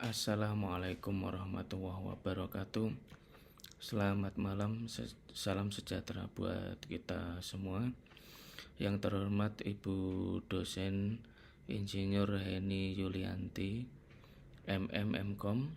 Assalamualaikum warahmatullahi wabarakatuh. Selamat malam, salam sejahtera buat kita semua. Yang terhormat Ibu dosen Insinyur Heni Yulianti, MM Mkom,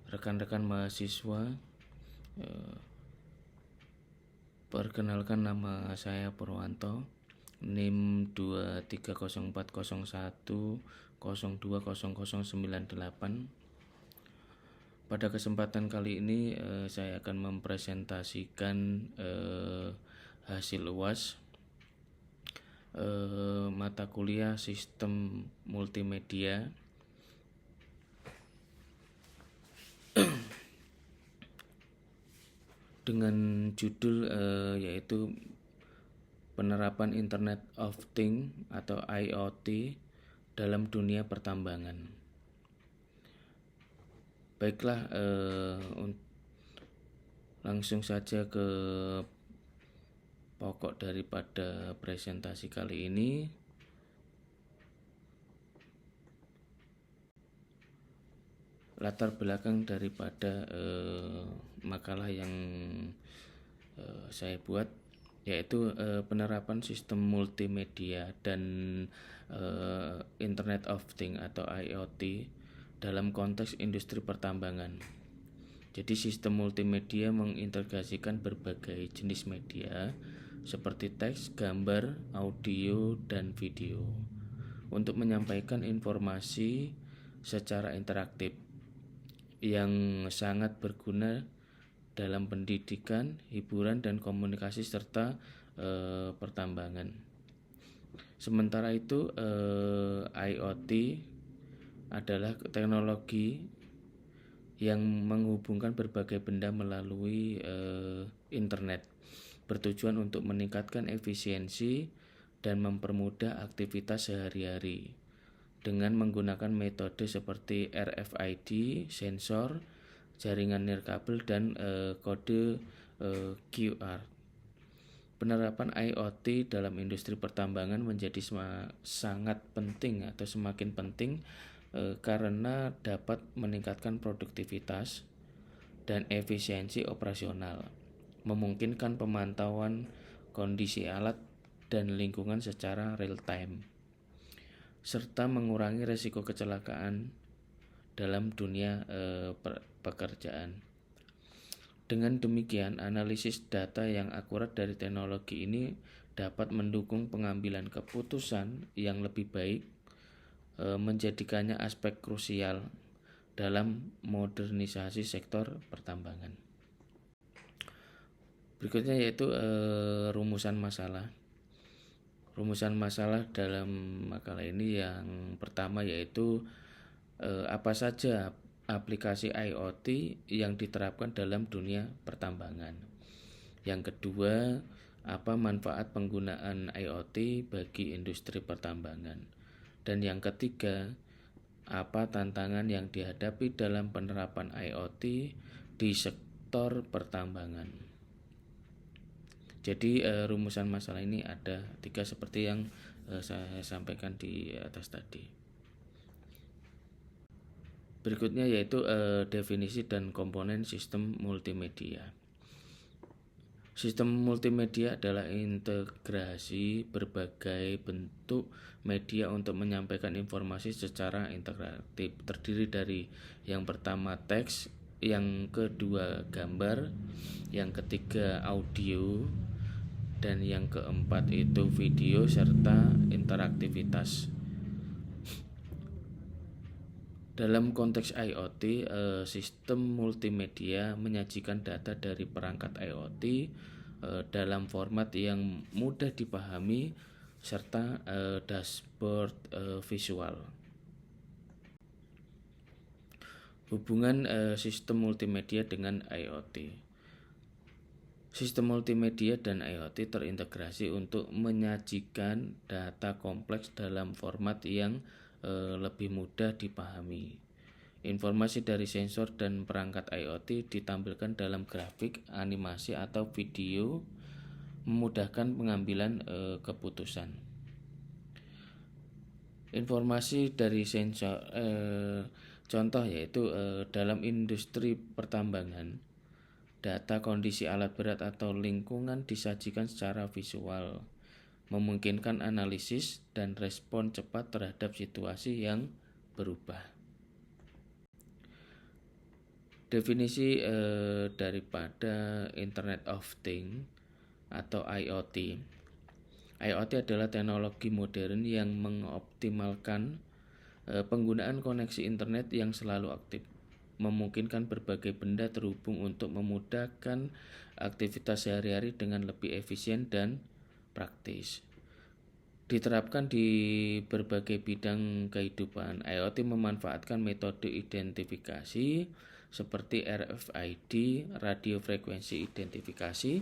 rekan-rekan mahasiswa. Perkenalkan, nama saya Purwanto, NIM 23040102098. Pada kesempatan kali ini saya akan mempresentasikan hasil UAS mata kuliah Sistem Multimedia dengan judul yaitu penerapan Internet of Things atau IoT dalam dunia pertambangan. Baiklah, langsung saja ke pokok daripada presentasi kali ini. Latar belakang daripada makalah yang saya buat yaitu penerapan sistem multimedia dan Internet of Things atau IoT dalam konteks industri pertambangan. Jadi sistem multimedia mengintegrasikan berbagai jenis media seperti teks, gambar, audio, dan video untuk menyampaikan informasi secara interaktif yang sangat berguna dalam pendidikan, hiburan, dan komunikasi serta pertambangan. Sementara itu IoT adalah teknologi yang menghubungkan berbagai benda melalui internet, bertujuan untuk meningkatkan efisiensi dan mempermudah aktivitas sehari-hari dengan menggunakan metode seperti RFID, sensor, jaringan nirkabel, dan kode QR. Penerapan IoT dalam industri pertambangan menjadi sangat penting atau semakin penting karena dapat meningkatkan produktivitas dan efisiensi operasional, memungkinkan pemantauan kondisi alat dan lingkungan secara real time, serta mengurangi risiko kecelakaan dalam dunia pekerjaan. Dengan demikian, analisis data yang akurat dari teknologi ini dapat mendukung pengambilan keputusan yang lebih baik, menjadikannya aspek krusial dalam modernisasi sektor pertambangan. Berikutnya yaitu rumusan masalah. Rumusan masalah dalam makalah ini yang pertama yaitu apa saja aplikasi IoT yang diterapkan dalam dunia pertambangan. Yang kedua, apa manfaat penggunaan IoT bagi industri pertambangan. Dan yang ketiga, apa tantangan yang dihadapi dalam penerapan IoT di sektor pertambangan. Jadi rumusan masalah ini ada 3 seperti yang saya sampaikan di atas tadi. Berikutnya yaitu definisi dan komponen sistem multimedia. Sistem multimedia adalah integrasi berbagai bentuk media untuk menyampaikan informasi secara interaktif. Terdiri dari yang pertama teks, yang kedua gambar, yang ketiga audio, dan yang keempat itu video serta interaktivitas. Dalam konteks IoT, sistem multimedia menyajikan data dari perangkat IoT dalam format yang mudah dipahami serta dashboard visual. Hubungan sistem multimedia dengan IoT. Sistem multimedia dan IoT terintegrasi untuk menyajikan data kompleks dalam format yang lebih mudah dipahami. Informasi dari sensor dan perangkat IoT ditampilkan dalam grafik, animasi, atau video, memudahkan pengambilan keputusan. Informasi dari Contoh yaitu dalam industri pertambangan, data kondisi alat berat atau lingkungan disajikan secara visual, memungkinkan analisis dan respon cepat terhadap situasi yang berubah. Definisi daripada Internet of Things atau IoT. IoT adalah teknologi modern yang mengoptimalkan penggunaan koneksi internet yang selalu aktif, memungkinkan berbagai benda terhubung untuk memudahkan aktivitas sehari-hari dengan lebih efisien dan praktis. Diterapkan di berbagai bidang kehidupan. IoT memanfaatkan metode identifikasi seperti RFID, radio frekuensi identifikasi,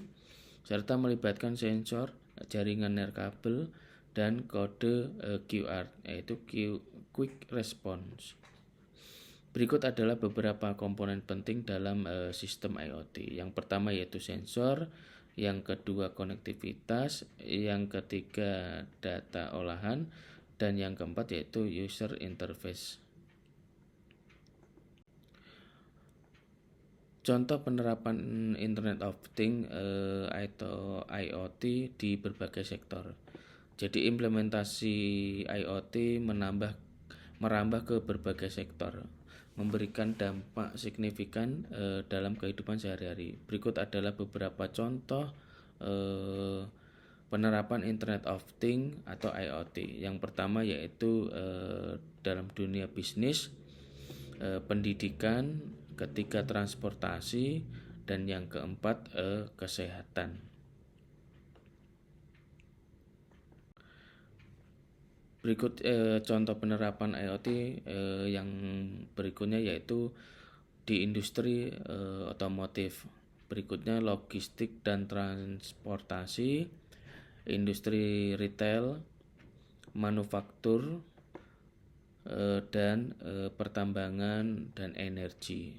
serta melibatkan sensor, jaringan nirkabel, dan kode QR, yaitu Quick Response. Berikut adalah beberapa komponen penting dalam sistem IoT. Yang pertama yaitu sensor, yang kedua konektivitas, yang ketiga data olahan, dan yang keempat yaitu user interface. Contoh penerapan Internet of Things atau IoT di berbagai sektor. Jadi implementasi IoT merambah ke berbagai sektor, memberikan dampak signifikan dalam kehidupan sehari-hari. Berikut adalah beberapa contoh penerapan Internet of Things atau IoT. Yang pertama yaitu dalam dunia bisnis, pendidikan, ketiga transportasi, dan yang keempat kesehatan. Berikut contoh penerapan IoT yang berikutnya yaitu di industri otomotif. Berikutnya logistik dan transportasi, industri retail, manufaktur, dan pertambangan dan energi.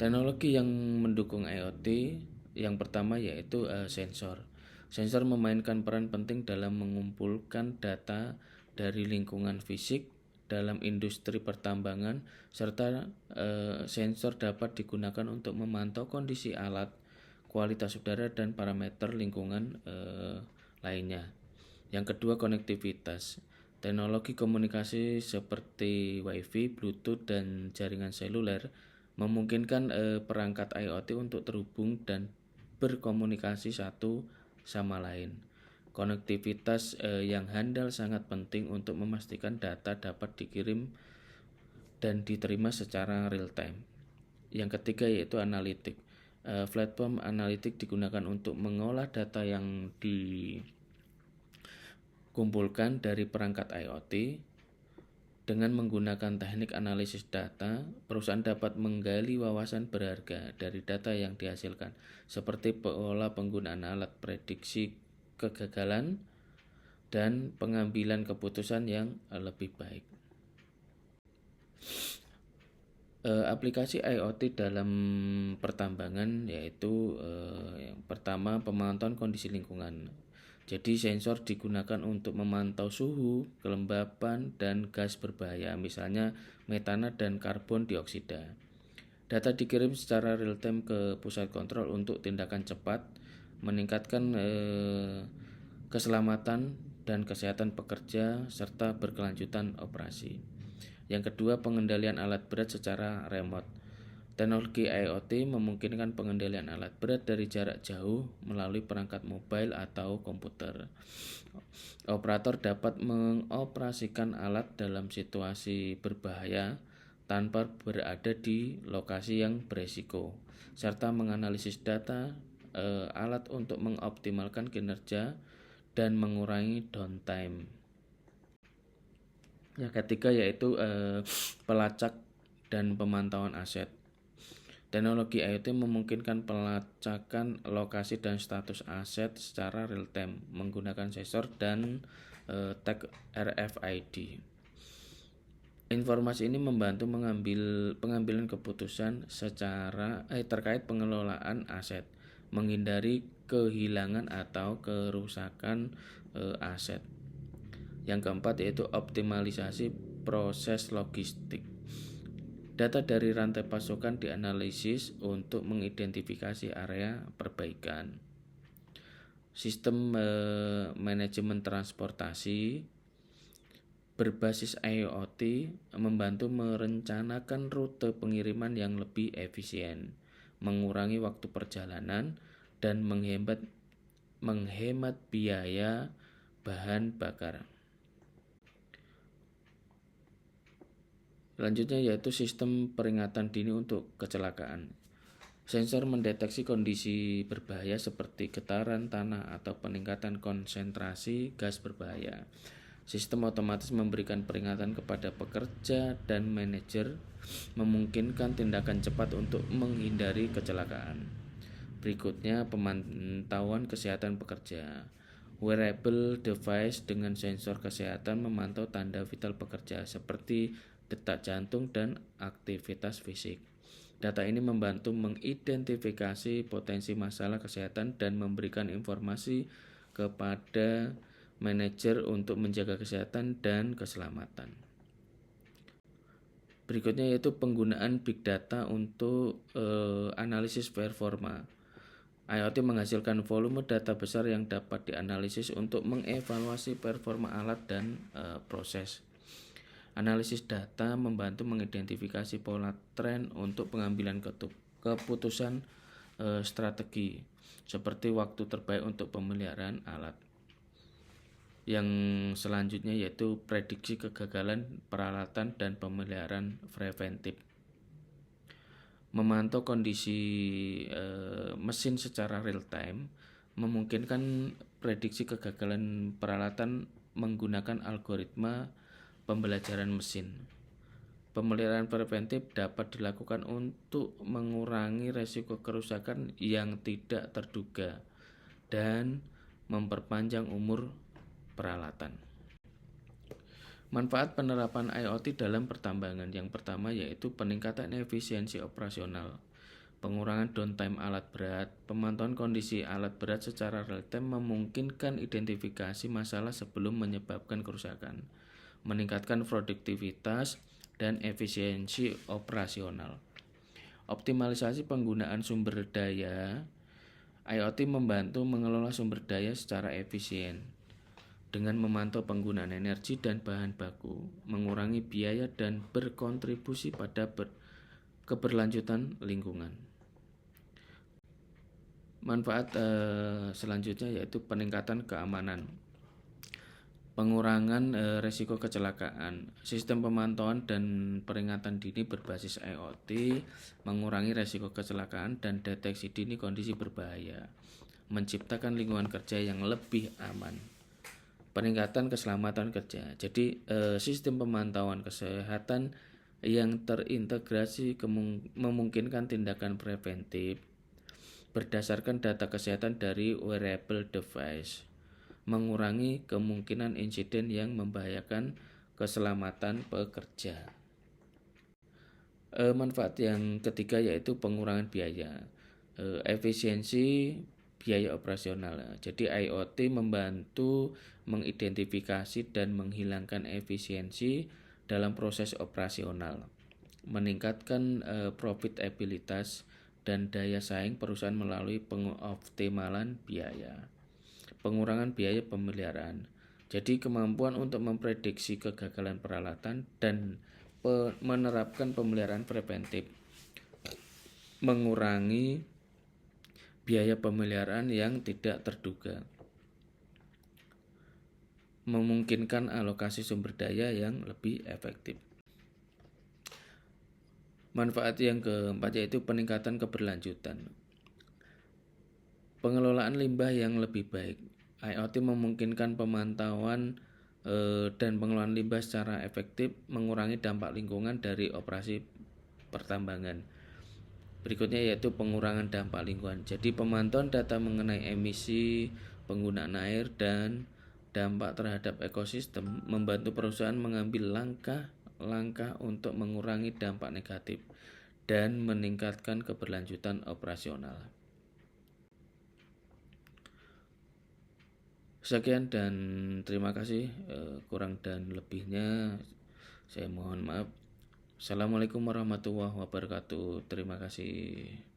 Teknologi yang mendukung IoT yang pertama yaitu sensor. Sensor memainkan peran penting dalam mengumpulkan data dari lingkungan fisik dalam industri pertambangan, serta sensor dapat digunakan untuk memantau kondisi alat, kualitas udara, dan parameter lingkungan lainnya. Yang kedua konektivitas. Teknologi komunikasi seperti Wi-Fi, Bluetooth, dan jaringan seluler memungkinkan perangkat IoT untuk terhubung dan berkomunikasi satu sama lain. Konektivitas yang handal sangat penting untuk memastikan data dapat dikirim dan diterima secara real time. Yang ketiga yaitu analitik. Platform analitik digunakan untuk mengolah data yang dikumpulkan dari perangkat IoT. Dengan menggunakan teknik analisis data, perusahaan dapat menggali wawasan berharga dari data yang dihasilkan, seperti pola penggunaan alat, prediksi kegagalan, dan pengambilan keputusan yang lebih baik. Aplikasi IoT dalam pertambangan yaitu yang pertama pemantauan kondisi lingkungan. Jadi sensor digunakan untuk memantau suhu, kelembapan, dan gas berbahaya, misalnya metana dan karbon dioksida. Data dikirim secara real time ke pusat kontrol untuk tindakan cepat, meningkatkan keselamatan dan kesehatan pekerja serta berkelanjutan operasi. Yang kedua, pengendalian alat berat secara remote. Teknologi IoT memungkinkan pengendalian alat berat dari jarak jauh melalui perangkat mobile atau komputer. Operator dapat mengoperasikan alat dalam situasi berbahaya tanpa berada di lokasi yang beresiko, serta menganalisis data alat untuk mengoptimalkan kinerja dan mengurangi downtime. Yang ketiga yaitu pelacak dan pemantauan aset. Teknologi IoT memungkinkan pelacakan lokasi dan status aset secara real time menggunakan sensor dan tag RFID. Informasi ini membantu pengambilan keputusan terkait pengelolaan aset, menghindari kehilangan atau kerusakan aset. Yang keempat yaitu optimalisasi proses logistik. Data dari rantai pasokan dianalisis untuk mengidentifikasi area perbaikan. Sistem manajemen transportasi berbasis IoT membantu merencanakan rute pengiriman yang lebih efisien, mengurangi waktu perjalanan, dan menghemat biaya bahan bakar. Selanjutnya yaitu sistem peringatan dini untuk kecelakaan. Sensor mendeteksi kondisi berbahaya seperti getaran tanah atau peningkatan konsentrasi gas berbahaya. Sistem otomatis memberikan peringatan kepada pekerja dan manajer, memungkinkan tindakan cepat untuk menghindari kecelakaan. Berikutnya pemantauan kesehatan pekerja. Wearable device dengan sensor kesehatan memantau tanda vital pekerja seperti detak jantung dan aktivitas fisik. Data ini membantu mengidentifikasi potensi masalah kesehatan dan memberikan informasi kepada manajer untuk menjaga kesehatan dan keselamatan. Berikutnya yaitu penggunaan big data untuk analisis performa. IoT menghasilkan volume data besar yang dapat dianalisis untuk mengevaluasi performa alat dan proses. Analisis data membantu mengidentifikasi pola tren untuk pengambilan keputusan strategi, seperti waktu terbaik untuk pemeliharaan alat. Yang selanjutnya yaitu prediksi kegagalan peralatan dan pemeliharaan preventif. Memantau kondisi mesin secara real time memungkinkan prediksi kegagalan peralatan menggunakan algoritma pembelajaran mesin. Pemeliharaan preventif dapat dilakukan untuk mengurangi risiko kerusakan yang tidak terduga dan memperpanjang umur peralatan. Manfaat penerapan IoT dalam pertambangan. Yang pertama yaitu peningkatan efisiensi operasional, pengurangan downtime alat berat. Pemantauan kondisi alat berat secara real time memungkinkan identifikasi masalah sebelum menyebabkan kerusakan, meningkatkan produktivitas dan efisiensi operasional. Optimalisasi penggunaan sumber daya. IoT membantu mengelola sumber daya secara efisien dengan memantau penggunaan energi dan bahan baku, mengurangi biaya dan berkontribusi pada keberlanjutan lingkungan. Manfaat selanjutnya yaitu peningkatan keamanan, pengurangan risiko kecelakaan. Sistem pemantauan dan peringatan dini berbasis IoT mengurangi risiko kecelakaan dan deteksi dini kondisi berbahaya, menciptakan lingkungan kerja yang lebih aman. Peningkatan keselamatan kerja. Jadi sistem pemantauan kesehatan yang terintegrasi memungkinkan tindakan preventif berdasarkan data kesehatan dari wearable device, mengurangi kemungkinan insiden yang membahayakan keselamatan pekerja. Manfaat yang ketiga yaitu pengurangan biaya, efisiensi biaya operasional. Jadi IoT membantu mengidentifikasi dan menghilangkan efisiensi dalam proses operasional, meningkatkan profitabilitas dan daya saing perusahaan melalui pengoptimalan biaya, pengurangan biaya pemeliharaan. Jadi kemampuan untuk memprediksi kegagalan peralatan dan menerapkan pemeliharaan preventif, mengurangi biaya pemeliharaan yang tidak terduga, memungkinkan alokasi sumber daya yang lebih efektif. Manfaat yang keempat yaitu peningkatan keberlanjutan, pengelolaan limbah yang lebih baik. IoT memungkinkan pemantauan dan pengelolaan limbah secara efektif, mengurangi dampak lingkungan dari operasi pertambangan. Berikutnya yaitu pengurangan dampak lingkungan. Jadi pemantauan data mengenai emisi, penggunaan air, dan dampak terhadap ekosistem membantu perusahaan mengambil langkah untuk mengurangi dampak negatif dan meningkatkan keberlanjutan operasional. Sekian dan terima kasih. Kurang dan lebihnya saya mohon maaf. Assalamualaikum warahmatullahi wabarakatuh. Terima kasih.